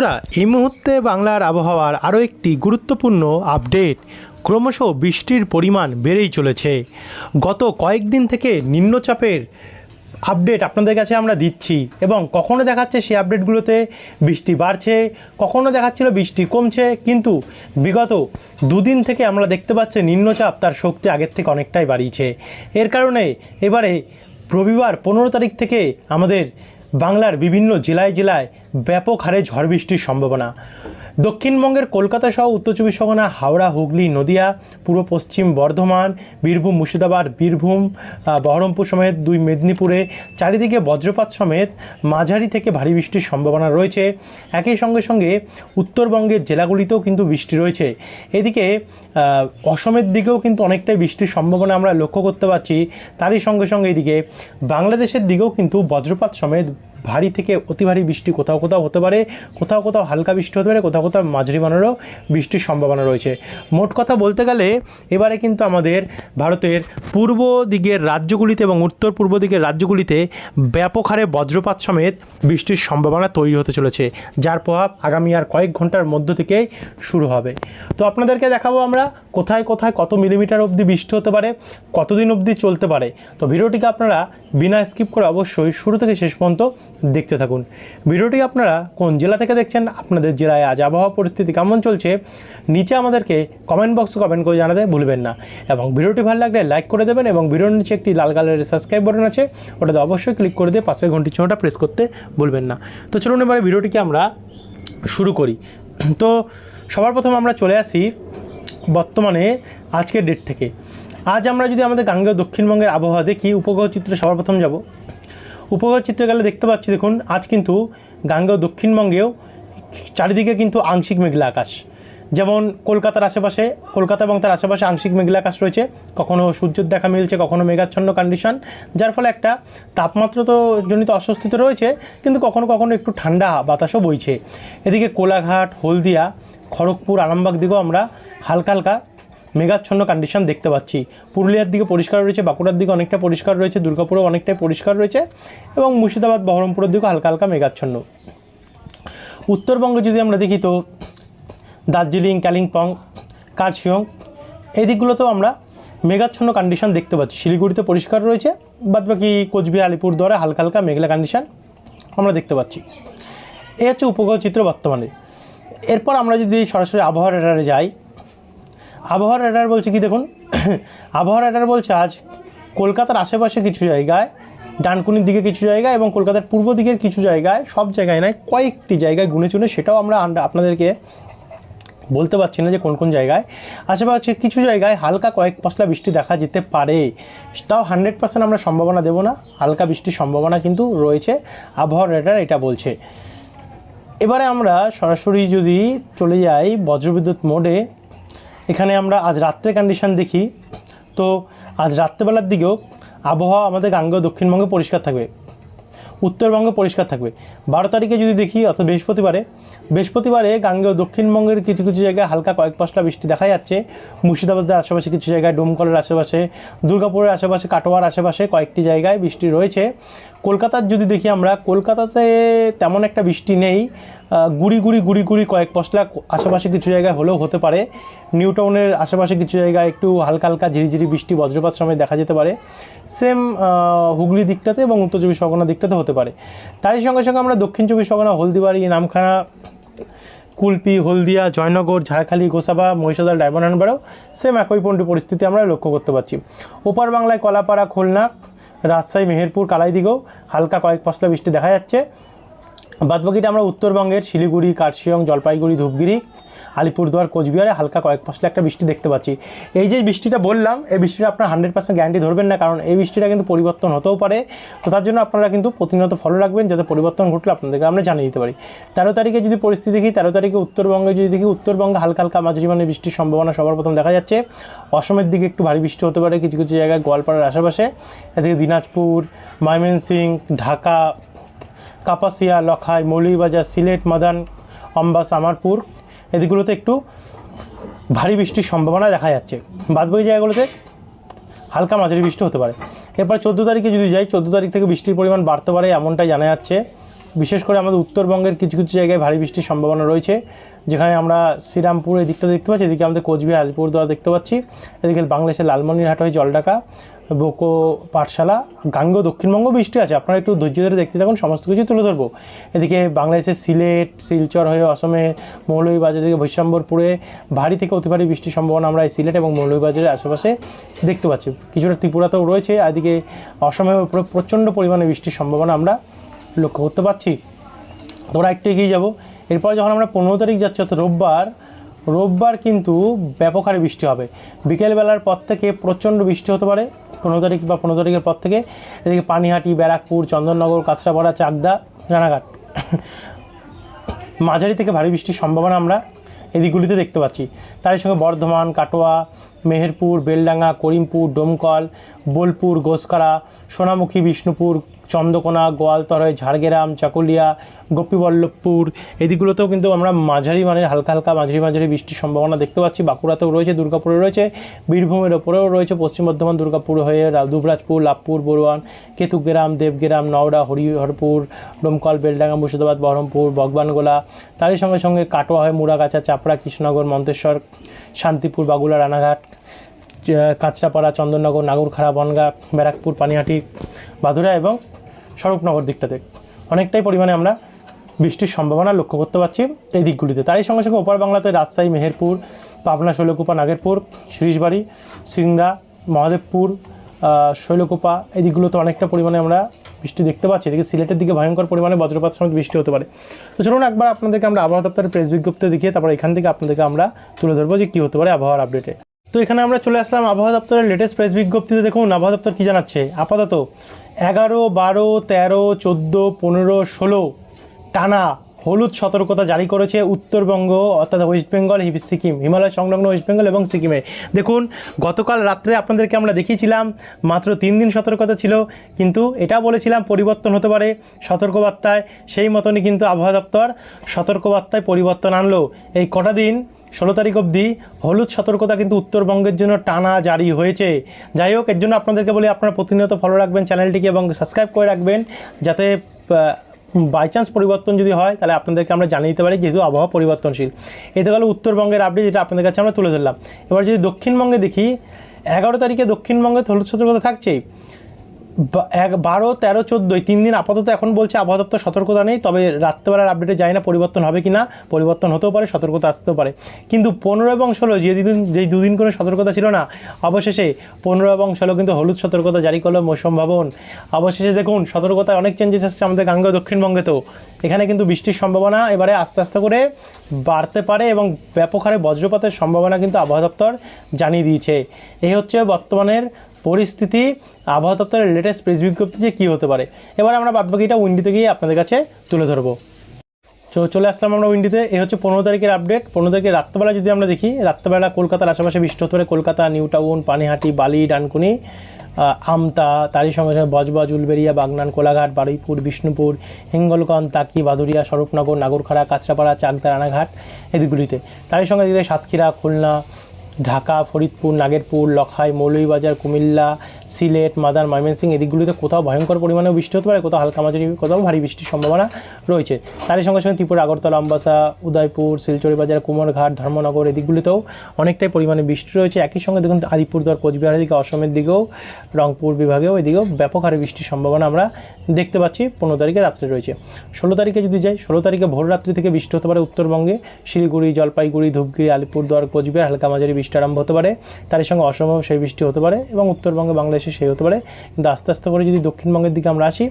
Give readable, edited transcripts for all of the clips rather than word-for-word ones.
বন্ধুরা, এই মুহূর্তে বাংলার আবহাওয়ার আরও একটি গুরুত্বপূর্ণ আপডেট। ক্রমশ বৃষ্টির পরিমাণ বেড়েই চলেছে। গত কয়েকদিন থেকে নিম্নচাপের আপডেট আপনাদের কাছে আমরা দিচ্ছি এবং কখনো দেখাচ্ছে সেই আপডেটগুলোতে বৃষ্টি বাড়ছে, কখনো দেখাচ্ছিল বৃষ্টি কমছে, কিন্তু বিগত দুদিন থেকে আমরা দেখতে পাচ্ছি নিম্নচাপ তার শক্তি আগের থেকে অনেকটাই বাড়িয়েছে। এর কারণে এবারে রবিবার 15 তারিখ থেকে আমাদের বাংলার বিভিন্ন জেলায় জেলায় ব্যাপক হারে ঝড় বৃষ্টির সম্ভাবনা। দক্ষিণবঙ্গের কলকাতা সহ উত্তর চব্বিশ পরগনা, হাওড়া, হুগলি, নদিয়া, পূর্ব পশ্চিম বর্ধমান, বীরভূম, মুর্শিদাবাদ, বীরভূম, বহরমপুর সমেত 2 মেদিনীপুরে চারিদিকে বজ্রপাত সমেত মাঝারি থেকে ভারী বৃষ্টির সম্ভাবনা রয়েছে। একই সঙ্গে সঙ্গে উত্তরবঙ্গের জেলাগুলিতেও কিন্তু বৃষ্টি রয়েছে। এদিকে অসমের দিকেও কিন্তু অনেকটাই বৃষ্টির সম্ভাবনা আমরা লক্ষ্য করতে পারছি। তারই সঙ্গে সঙ্গে এদিকে বাংলাদেশের দিকেও কিন্তু বজ্রপাত সমেত ভারী থেকে অতি ভারী বৃষ্টি কোথাও কোথাও হতে পারে, কোথাও কোথাও হালকা বৃষ্টি হতে পারে, কোথাও কোথাও মাঝারি মানেরও বৃষ্টির সম্ভাবনা রয়েছে। মোট কথা বলতে গেলে এবারে কিন্তু আমাদের ভারতের পূর্ব দিকের রাজ্যগুলিতে এবং উত্তর পূর্ব দিকের রাজ্যগুলিতে ব্যাপক হারে বজ্রপাত সমেত বৃষ্টির সম্ভাবনা তৈরি হতে চলেছে, যার প্রভাব আগামী আর কয়েক ঘন্টার মধ্য থেকেই শুরু হবে। তো আপনাদেরকে দেখাবো আমরা কোথায় কোথায় কত মিলিমিটার অবধি বৃষ্টি হতে পারে, কতদিন অবধি চলতে পারে। তো ভিডিওটিকে আপনারা বিনা স্কিপ করে অবশ্যই শুরু থেকে শেষ পর্যন্ত দেখতে থাকুন। ভিডিওটি আপনারা কোন জেলা থেকে দেখছেন, আপনাদের জেলায় আজ আবহাওয়া পরিস্থিতি কেমন চলছে, নিচে আমাদেরকে কমেন্ট বক্সে কমেন্ট করে জানাতে ভুলবেন না। এবং ভিডিওটি ভালো লাগলে লাইক করে দেবেন এবং ভিডিওর নিচে একটি লাল কালারের সাবস্ক্রাইব বাটন আছে, ওটাতে অবশ্যই ক্লিক করে দিয়ে পাশের ঘন্টির চিহ্নটা প্রেস করতে ভুলবেন না। তো চলুন এবারে ভিডিওটিকে আমরা শুরু করি। তো সবার প্রথমে আমরা চলে আসি বর্তমানে আজকের ডেট থেকে। আজ আমরা যদি আমাদের গাঙ্গেয় দক্ষিণবঙ্গের আবহাওয়া দেখি, উপগ্রহ চিত্রে সবার প্রথম যাব। উপগ্রহ চিত্রে গেলে দেখতে পাচ্ছি, দেখুন আজ কিন্তু গাঙ্গেয় দক্ষিণবঙ্গেও চারিদিকে কিন্তু আংশিক মেঘলা আকাশ। যেমন কলকাতার আশেপাশে, কলকাতা এবং তার আশেপাশে আংশিক মেঘলা আকাশ রয়েছে, কখনো সূর্যের দেখা মিলছে, কখনো মেঘাচ্ছন্ন কন্ডিশন, যার ফলে একটা তাপমাত্রা তো জনিত অস্বস্তিতে রয়েছে, কিন্তু কখনো কখনো একটু ঠান্ডা বাতাসও বইছে। এদিকে কোলাঘাট, হলদিয়া, খড়গপুর, আরামবাগ দিকেও আমরা হালকা হালকা মেঘাচ্ছন্ন কন্ডিশন দেখতে পাচ্ছি। পুরুলিয়ার দিকে পরিষ্কার রয়েছে, বাঁকুড়ার দিকে অনেকটা পরিষ্কার রয়েছে, দুর্গাপুরেও অনেকটাই পরিষ্কার রয়েছে এবং মুর্শিদাবাদ, বহরমপুরের দিকেও হালকা হালকা মেঘাচ্ছন্ন। উত্তরবঙ্গে যদি আমরা দেখি তো দার্জিলিং, কালিম্পং, কার্শিয়ং এই দিকগুলোতেও আমরা মেঘাচ্ছন্ন কন্ডিশন দেখতে পাচ্ছি। শিলিগুড়িতে পরিষ্কার রয়েছে, বাদবাকি কোচবিহার, আলিপুরদুয়ারে হালকা হালকা মেঘলা কন্ডিশন আমরা দেখতে পাচ্ছি। এই হচ্ছে উপগ্রহ চিত্র বর্তমানে। এরপর আমরা যদি সরাসরি আবহাওয়ার রেডারে যাই, আবহাওয়ার রেডার বলছে কি দেখুন, আবহাওয়ার রেডার বলছে আজ কলকাতার আশেপাশে কিছু জায়গায়, ডানকুনির দিকে কিছু জায়গায় এবং কলকাতার পূর্ব দিকের কিছু জায়গায়, সব জায়গায় নয় কয়েকটি জায়গায় গুনে চুনে, সেটাও আমরা আপনাদেরকে বলতে পারছি না যে কোন কোন জায়গায়। আশেপাশে কিছু জায়গায় হালকা কয়েক পশলা বৃষ্টি দেখা যেতে পারে, তাও 100% আমরা সম্ভাবনা দেব না, হালকা বৃষ্টির সম্ভাবনা কিন্তু রয়েছে, আবহাওয়ার রেডার এটা বলছে। এবারে আমরা সরাসরি যদি চলে যাই বজ্রবিদ্যুৎ মোডে, এখানে আমরা আজ রাত্রে কন্ডিশন দেখি, তো আজ রাত্রেবেলার দিকেও আবহাওয়া আমাদের গাঙ্গেয় দক্ষিণবঙ্গে পরিষ্কার থাকবে, উত্তরবঙ্গে পরিষ্কার থাকবে। 12 তারিখে যদি দেখি, অর্থাৎ বৃহস্পতিবারে গাঙ্গেয় দক্ষিণবঙ্গের কিছু কিছু জায়গায় হালকা কয়েক পশলা বৃষ্টি দেখা যাচ্ছে। মুর্শিদাবাদের আশেপাশে কিছু জায়গায়, ডোমকলের আশেপাশে, দুর্গাপুরের আশেপাশে, কাটোয়ার আশেপাশে কয়েকটি জায়গায় বৃষ্টি রয়েছে। কলকাতার যদি দেখি আমরা, কলকাতাতে তেমন একটা বৃষ্টি নেই, গুড়ি গুড়ি কয়েক পশলা আশেপাশে কিছু জায়গায় হলেও হতে পারে। নিউ টাউনের আশেপাশে কিছু জায়গায় একটু হালকা হালকা ঝিরিঝিরি বৃষ্টি বজ্রপাত সময় দেখা যেতে পারে। সেম হুগলি দিকটাতে এবং উত্তর চব্বিশ পরগনা দিকটাতে হতে পারে। তারই সঙ্গে সঙ্গে আমরা দক্ষিণ চব্বিশ পরগনা, হলদিবাড়ি, নামখানা, কুলপি, হলদিয়া, জয়নগর, ঝাড়খালি, গোসাবা, মহিষাদল, ডায়মন্ড হারবারও সেম একই পরিস্থিতি আমরা লক্ষ্য করতে পারছি। ওপার বাংলায় কলাপাড়া, খুলনা, রাজশাহী, মেহেরপুর, কালাই দিকেও হালকা কয়েক পশলা বৃষ্টি দেখা যাচ্ছে। বাদবাকিটা আমরা উত্তরবঙ্গের শিলিগুড়ি, কার্শিয়ং, জলপাইগুড়ি, ধূপগুড়ি, আলিপুরদুয়ার, কোচবিহারে হালকা কয়েক পশলা একটা বৃষ্টি দেখতে পাচ্ছি। এই যে বৃষ্টিটা বললাম, এই বৃষ্টিটা আপনার 100% গ্যারান্টি ধরবেন না, কারণ এই বৃষ্টিটা কিন্তু পরিবর্তন হতেও পারে। তো তার জন্য আপনারা কিন্তু প্রতিনিয়ত ফলো রাখবেন, যাতে পরিবর্তন ঘটলে আপনাদেরকে আমরা জানিয়ে দিতে পারি। 13 তারিখে যদি পরিস্থিতি দেখি, 13 তারিখে উত্তরবঙ্গে যদি দেখি, উত্তরবঙ্গে হালকা হালকা মাঝারি মানের বৃষ্টির সম্ভাবনা সবার প্রথম দেখা যাচ্ছে। অসমের দিকে একটু ভারী বৃষ্টি হতে পারে কিছু কিছু জায়গায়, গোয়ালপাড়ার আশেপাশে। এদিকে দিনাজপুর, ময়মনসিংহ, ঢাকা, কাপাসিয়া, লখাই, মৌলভীবাজার, সিলেট, মাদান, অম্বাস, আমারপুর এদিকগুলোতে একটু ভারী বৃষ্টির সম্ভাবনা দেখা যাচ্ছে। বাদবাকি জায়গাগুলোতে হালকা মাঝারি বৃষ্টি হতে পারে। এরপর 14 তারিখে যদি যাই, 14 তারিখ থেকে বৃষ্টির পরিমাণ বাড়তে পারে এমনটাই জানা যাচ্ছে। বিশেষ করে আমাদের উত্তরবঙ্গের কিছু কিছু জায়গায় ভারী বৃষ্টির সম্ভাবনা রয়েছে, যেখানে আমরা শ্রীরামপুর এই দিকটা দেখতে পাচ্ছি, এদিকে আমাদের কোচবিহার আলিপুরদুয়ার দেখতে পাচ্ছি, এদিকে বাংলাদেশের লালমনিরহাট হয়ে জলঢাকা, বোকো, পাঠশালা, গাঙ্গেয় দক্ষিণবঙ্গ বৃষ্টি আছে। আপনারা একটু ধৈর্য ধরে দেখতে থাকুন, সমস্ত কিছু তুলে ধরবো। এদিকে বাংলাদেশের সিলেট, শিলচর হয়ে অসমে মৌলভীবাজার থেকে বৈশাম্বরপুরে ভারী থেকে অতি ভারী বৃষ্টির সম্ভাবনা আমরা এই সিলেট এবং মৌলভীবাজারের আশেপাশে দেখতে পাচ্ছি। কিছুটা ত্রিপুরাতেও রয়েছে, এদিকে অসমে প্রচণ্ড পরিমাণে বৃষ্টির সম্ভাবনা আমরা লক্ষ্য করতে পারছি। তোরা একটু এগিয়ে যাবো। এরপর যখন আমরা 15 তারিখ যাচ্ছি, অর্থাৎ রোববার কিন্তু ব্যাপক হারে বৃষ্টি হবে। বিকেলবেলার পর থেকে প্রচণ্ড বৃষ্টি হতে পারে 15 তারিখ বা 15 তারিখের পর থেকে। এদিকে পানিহাটি, ব্যারাকপুর, চন্দননগর, কাঁচরাপাড়া, চাকদা, রানাঘাট মাঝারি থেকে ভারী বৃষ্টির সম্ভাবনা আমরা এদিকগুলিতে দেখতে পাচ্ছি। তার সঙ্গে বর্ধমান, কাটোয়া, মেহেরপুর, বেলডাঙ্গা, করিমপুর, ডোমকল, বোলপুর, গোসকারা, সোনামুখী, বিষ্ণুপুর, চন্দ্রকোনা, গোয়ালতর, ঝাড়গ্রাম, চাকুলিয়া, গোপীবল্লভপুর এদিকগুলোতেও কিন্তু আমরা মাঝারি মানের হালকা মাঝারি বৃষ্টির সম্ভাবনা দেখতে পাচ্ছি। বাঁকুড়াতেও রয়েছে, দুর্গাপুরে রয়েছে, বীরভূমের ওপরেও রয়েছে, পশ্চিম বর্ধমান, দুর্গাপুর হয়ে দুবরাজপুর, লাভপুর, বড়ুয়ান, কেতুগ্রাম, দেবগ্রাম, নওড়া, হরিহরপুর, ডোমকল, বেলডাঙ্গা, মুর্শিদাবাদ, বহরমপুর, ভগবানগোলা, তারই সঙ্গে সঙ্গে কাটোয়া হয়ে মুড়াগাছা, চাপড়া, কৃষ্ণনগর, মন্তেশ্বর, শান্তিপুর, বাগুলা, রানাঘাট, কাঁচরাপাড়া, চন্দননগর, নাগরখাড়া, বনগাঁ, ব্যারাকপুর, পানিহাটি, বাদুড়া এবং স্বরূপনগর দিকটাতে অনেকটাই পরিমাণে আমরা বৃষ্টির সম্ভাবনা লক্ষ্য করতে পারছি এই দিকগুলিতে। তারই সঙ্গে সঙ্গে ওপার বাংলাতে রাজশাহী, মেহেরপুর, পাবনা, শৈলকুপা, নাগেরপুর, শিরিশবাড়ি, সিংড়া, মহাদেবপুর, শৈলকুপা এই দিকগুলোতে অনেকটা পরিমাণে আমরা বৃষ্টি দেখতে পাচ্ছি। এদিকে সিলেটের দিকে ভয়ঙ্কর পরিমাণে বজ্রপাত সমেত বৃষ্টি হতে পারে। তো চলুন একবার আপনাদেরকে আমরা আবহাওয়া দপ্তরের প্রেস বিজ্ঞপ্তি দেখিয়ে তারপর এখান থেকে আপনাদেরকে আমরা তুলে ধরবো যে কী হতে পারে আবহাওয়ার আপডেটে। তো এখানে আমরা চলে আসলাম আবহাওয়া দপ্তরের লেটেস্ট প্রেস বিজ্ঞপ্তিতে। দেখুন আবহাওয়া দপ্তর কী জানাচ্ছে। আপাতত 11, 12, 13, 14, 15, 16 টানা হলুদ সতর্কতা জারি করেছে উত্তরবঙ্গ, অর্থাৎ ওয়েস্ট বেঙ্গল, সিকিম, হিমালয় সংলগ্ন ওয়েস্ট বেঙ্গল এবং সিকিমে। দেখুন গতকাল রাত্রে আপনাদেরকে আমরা দেখিয়েছিলাম মাত্র 3 দিন সতর্কতা ছিল, কিন্তু এটা বলেছিলাম পরিবর্তন হতে পারে সতর্কবার্তায়। সেই মতনই কিন্তু আবহাওয়া দপ্তর সতর্কবার্তায় পরিবর্তন আনলো। এই কটা দিন 16 তারিখ অবধি হলুদ সতর্কতা কিন্তু উত্তরবঙ্গের জন্য টানা জারি হয়েছে। যাই হোক, এর জন্য আপনাদেরকে বলি আপনারা প্রতিনিয়ত ফলো রাখবেন চ্যানেলটিকে এবং সাবস্ক্রাইব করে রাখবেন, যাতে বাই চান্স পরিবর্তন যদি হয় তাহলে আপনাদেরকে আমরা জানিয়ে দিতে পারি, যেহেতু আবহাওয়া পরিবর্তনশীল। এতে গেল উত্তরবঙ্গের আপডেট, যেটা আপনাদের কাছে আমরা তুলে ধরলাম। এবার যদি দক্ষিণবঙ্গে দেখি, 11 তারিখে দক্ষিণবঙ্গে হলুদ সতর্কতা থাকছেই। 12, 13, 14 3 দিন আপাতত এখন বলছে আবহাওয়া দপ্তর সতর্কতা নেই, তবে রাত্রেবেলার আপডেটে যায় না পরিবর্তন হবে কি না, পরিবর্তন হতেও পারে, সতর্কতা আসতেও পারে। কিন্তু 15 এবং 16 যেই দুদিন কোনো সতর্কতা ছিল না, অবশেষে 15 এবং 16 কিন্তু হলুদ সতর্কতা জারি করলো মৌসুম ভবন। অবশেষে দেখুন সতর্কতায় অনেক চেঞ্জেস আসছে আমাদের গাঙ্গেয় দক্ষিণবঙ্গেতেও। এখানে কিন্তু বৃষ্টির সম্ভাবনা এবারে আস্তে আস্তে করে বাড়তে পারে এবং ব্যাপক হারে বজ্রপাতের সম্ভাবনা কিন্তু আবহাওয়া দপ্তর জানিয়ে দিয়েছে। এই হচ্ছে বর্তমানের পরিস্থিতি, আবহাওয়া দপ্তরের লেটেস্ট প্রেস বিজ্ঞপ্তি যে কী হতে পারে। এবার আমরা বাদবাকিটা উইন্ডিতে গিয়ে আপনাদের কাছে তুলে ধরবো। চলে আসলাম আমরা উইন্ডিতে। এই হচ্ছে 15 তারিখের আপডেট। 15 তারিখের রাত্রেবেলা যদি আমরা দেখি, রাত্রেবেলা কলকাতার আশেপাশে বৃষ্টি হতে পারে। কলকাতা, নিউ টাউন, পানিহাটি, বালি, ডানকুনি, আমতা, তারই সঙ্গে সঙ্গে বজবজ, উলবেড়িয়া, বাগনান, কোলাঘাট, বারুইপুর, বিষ্ণুপুর, হিঙ্গলগঞ্জ, তাকি, বাদুড়িয়া, স্বরূপনগর, নাগরখাড়া, কাঁচরাপাড়া, চাকদা, রানাঘাট এদিকগুলিতে। তারই সঙ্গে এদিকে সাতক্ষীরা, খুলনা, ঢাকা, ফরিদপুর, নাগেরপুর, লখাই, মৌলভীবাজার, কুমিল্লা, সিলেট, মাদার, ময়মনসিংহ এদিকগুলিতে কোথাও ভয়ঙ্কর পরিমাণে বৃষ্টি হতে পারে, কোথাও হালকা মাঝারি, কোথাও ভারী বৃষ্টির সম্ভাবনা রয়েছে। তারই সঙ্গে সঙ্গে ত্রিপুরা, আগরতলা, আমবাসা, উদয়পুর, শিলচর বাজার, কুমারঘাট, ধর্মনগর এদিকগুলিতেও অনেকটাই পরিমাণে বৃষ্টি রয়েছে। একই সঙ্গে দেখুন আলিপুরদুয়ার, কোচবিহারের দিকে, অসমের দিকেও, রংপুর বিভাগেও এদিকেও ব্যাপক হারে বৃষ্টির সম্ভাবনা আমরা দেখতে পাচ্ছি 15 তারিখে রাত্রে রয়েছে। 16 তারিখে যদি যাই, 16 তারিখে ভোর রাত্রি থেকে বৃষ্টি হতে পারে উত্তরবঙ্গে, শিলিগুড়ি, জলপাইগুড়ি, ধূপগুড়ি, আলিপুরদুয়ার, কোচবিহার হালকা মাঝারি বৃষ্টি আরম্ভ হতে পারে। তারই সঙ্গে অসমেও সেই বৃষ্টি হতে পারে এবং উত্তরবঙ্গে, বাংলাদেশে সেই হতে পারে। কিন্তু আস্তে আস্তে করে যদি দক্ষিণবঙ্গের দিকে আমরা আসি,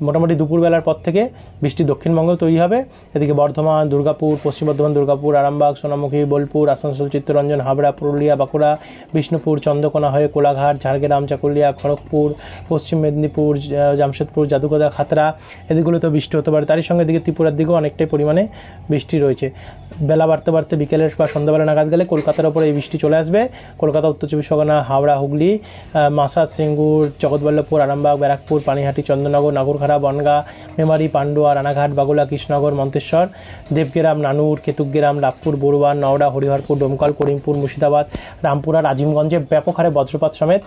মোটামুটি দুপুরবেলার পর থেকে বৃষ্টি দক্ষিণবঙ্গেও তৈরি হবে। এদিকে বর্ধমান, দুর্গাপুর, পশ্চিম বর্ধমান, দুর্গাপুর, আরামবাগ, সোনামুখী, বোলপুর, আসানসোল, চিত্তরঞ্জন, হাবড়া, পুরুলিয়া, বাঁকুড়া, বিষ্ণুপুর, চন্দ্রকোনা হয়ে কোলাঘাট, ঝাড়গ্রাম, চাকুলিয়া, খড়গপুর, পশ্চিম মেদিনীপুর, জামশেদপুর, জাদুঘোড়া, খাতড়া এদিকগুলোতেও বৃষ্টি হতে পারে। তারই সঙ্গে এদিকে ত্রিপুরার দিকেও অনেকটাই পরিমাণে বৃষ্টি রয়েছে। বেলা বাড়তে বাড়তে বিকেলের বা সন্ধ্যাবেলা নাগাদ গেলে কলকাতার ওপরে এই বৃষ্টি চলে আসবে। কলকাতা, উত্তর চব্বিশ পরগনা, হাওড়া, হুগলি, মাসাদ, সিঙ্গুর, জগৎবল্লভপুর, আরামবাগ, ব্যারাকপুর, পানিহাটি, চন্দননগর, নাগরখাড়া, বনগাঁ, মেমারি, পান্ডুয়া, রানাঘাট, বাগুলা, কৃষ্ণনগর, মন্তেশ্বর, দেবগ্রাম, নানুর, কেতুগ্রাম, লাভপুর, বড়ুয়ান, নওড়া, হরিহরপুর, ডোমকল, করিমপুর, মুর্শিদাবাদ, রামপুরহাট, আজিমগঞ্জে ব্যাপক হারে বজ্রপাত সমেত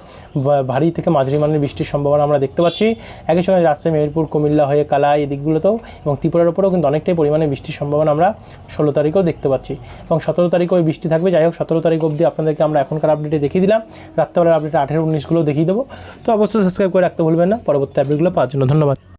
ভারী থেকে মাঝারি মানের বৃষ্টির সম্ভাবনা আমরা দেখতে পাচ্ছি। একই সঙ্গে রাজশাহী, মেহেরপুর, কুমিল্লা হয়ে কালাই এই দিকগুলোতেও এবং ত্রিপুরার উপরেও কিন্তু অনেকটাই পরিমাণে বৃষ্টির সম্ভাবনা আমরা 16 তারিখেও দেখতে পাচ্ছি এবং 17 তারিখেও ওই বৃষ্টি থাকবে। যাই হোক, 17 তারিখ অবধি আপনাদেরকে আমরা এখনকার আপডেটে দেখিয়ে দিলাম, রাত্রেবেলার আপডেটে 18-19গুলো দেখিয়ে দেবো। তো অবশ্যই সাবস্ক্রাইব করে রাখতে ভুলবেন না পরবর্তী আপডেটগুলো পাওয়ার জন্য। ধন্যবাদ।